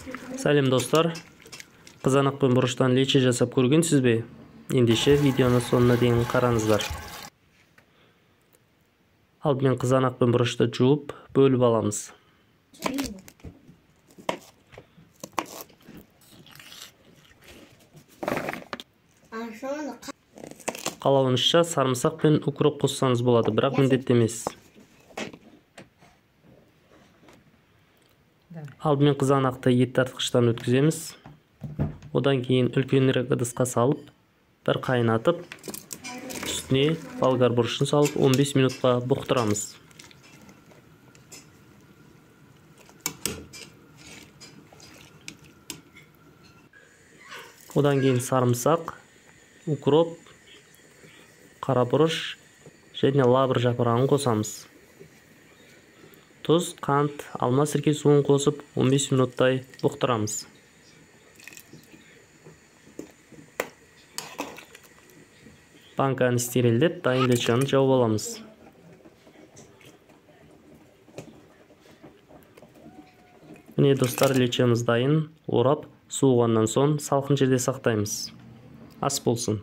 Сәлем достар. Қызанақ пен бұрыштан лечи жасап көргенсіз бе? Ендеше видеоны соңына дейін қараңыздар. Алдымен қызанақ пен бұрышты жуып, бөліп аламыз. Қалауыңызша сарымсақ пен укроп қоссаңыз болады, бірақ міндетті емес. Алдымен қызанақты ет тартқыштан өткіземіз. Одан кейін үлкенірек ыдысқа салып, бір қайнатып, үстіне болгар бұрышын салып 15 минутқа бұқтырамыз. Одан кейін сарымсақ, укроп, қара бұрыш және лавр жапырағын қосамыз. Тұз, қант, алма сірке суын қосып 15 минуттай бұқтырамыз. Банканы стерилдеп, дайын лечаны жауып аламыз. Міне достар, лечеміз дайын. Орап, суығаннан соң салқын жерде сақтаймыз. Ас болсын.